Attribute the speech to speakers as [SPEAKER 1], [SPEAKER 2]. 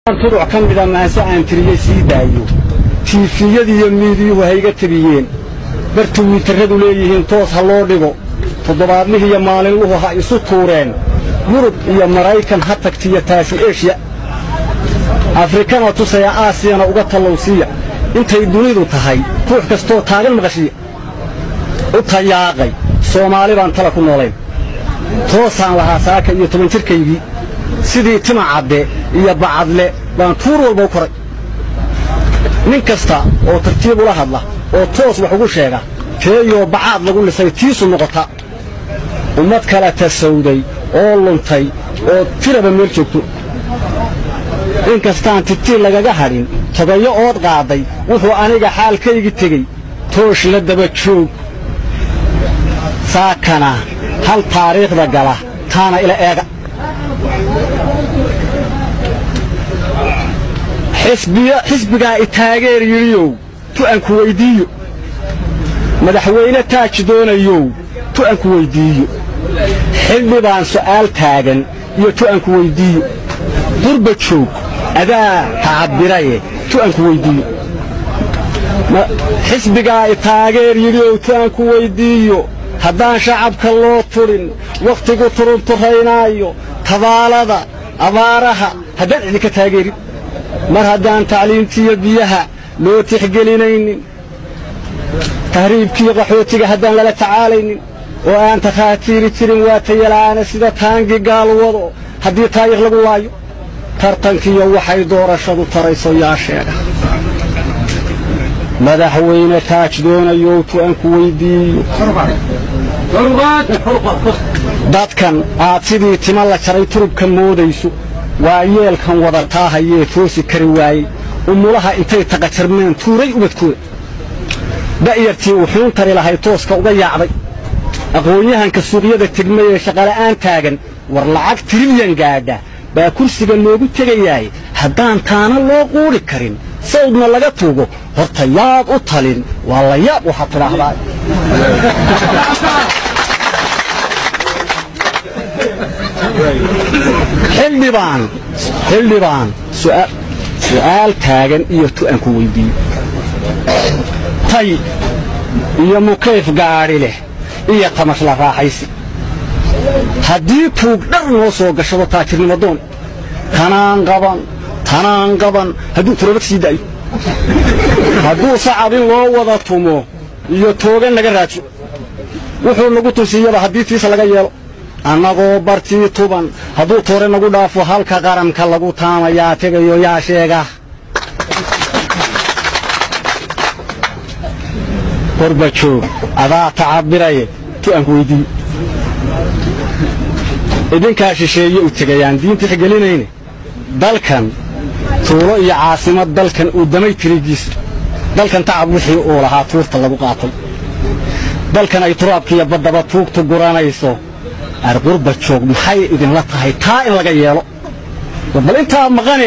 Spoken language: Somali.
[SPEAKER 1] طرق كاملة ما سأن تريسي دايو في يدي يميدي وهيجة تبيين برتوي تردوا ليهن توص هالوردو تضربني هي مالين وهو هاي سطورين يوروب هي مرايكان حتى كتير تاسي إيشيا أفريقيا وتوسيا آسيا وقت اللوسية أنت يدوني تهاي روح كستو تاجل مغشية وتياقي سومالي بانتلكوا نولين توصان لها ساكن يتمنتر كيبي sidii tima cadde iyo bacadle baan tuur walba u koray nin kasta oo tartiib ula hadla oo toos wax ugu sheega teeyo bacad lagu lisay tiisu noqota ummad kala tasawday oo luntay oo tiraba meel joogto in kastaan titii lagaga hadhin tobayo ood qaaday wuxuu aniga xaalkaygi tegay toosh la daba joog saakana hal taariikhda gala taana ila eega xisbiga taageer yiriyo tu aan ku weydiiyo madaxweyne taaj doonayo tu aan ku weydiiyo xilli baan su'aal taagan iyo tu aan ku weydiiyo durba joog adaa taabiraye tu aan ku weydiiyo xisbiga taageer yiriyo tu aan ku weydiiyo haddaan shacabka loo turin waqtigu turunturaynayo tabaalada abaaraha haddaan idinka taageerin mar haddaan tacliintiyo biyaha loo tixgelinaynin tahriibkii qaxootiga haddaan lala tacaalaynin oo aan takhaatiiri jirin waa tayalaana sida taangi gaal wado haddii taariikh lagu waayo tartankiyo waxay doorashadu tarayso yaa sheega madaxweyne taaj doonayo tu aan ku weydiiyo dadkan aad sidii tima la jaray turubka moodayso waa yeelkan wadataa hayee toosi kari waayey umulaha intay taqajarmeen tuuray ubadkooda da'yartii wuxuun tari lahay tooska uga yaacday aqoon-yahanka suuqyada tegmay ee shaqala'aan taagan war lacag trilyan gaadha baa kursiga loogu tegayaay haddaan taana loo quuri karin sawdna laga tuugo horta yaad u talin waa la yaab waxaad tidhaahdaa xildhibaan su'aal taagan iyo tu aan ku weydiiyo tay iyo mukayf gaadhi leh iyo tamash la raaxaysi haddii tuug dhar noo soo gashado taajirnimo doon tanaan qaban hadduu turabad sii da'yo hadduu sacab in loo wada tumo iyo toogan laga raajo wuxuu nagu tusiyaba haddii tiisa laga yeelo annagoo bartii tuban hadduu toore nagu dhaafo halka qaranka lagu taamayaa tegayo yaa sheega qorba joog adaa tacabiraye tu aan ku weydiiyo idinkaa shisheeye u tegayaan diinta xgelinayne dalkan tuulo iyo caasimad dalkan uu damay tirigiisa dalkan tacab wixii uu lahaa tuurta lagu qaatay dalkan ay turaabkiiyo baddaba tuugtu guranayso arqurba joog maxay idinla tahay taa in laga yeelo bal intaa maqan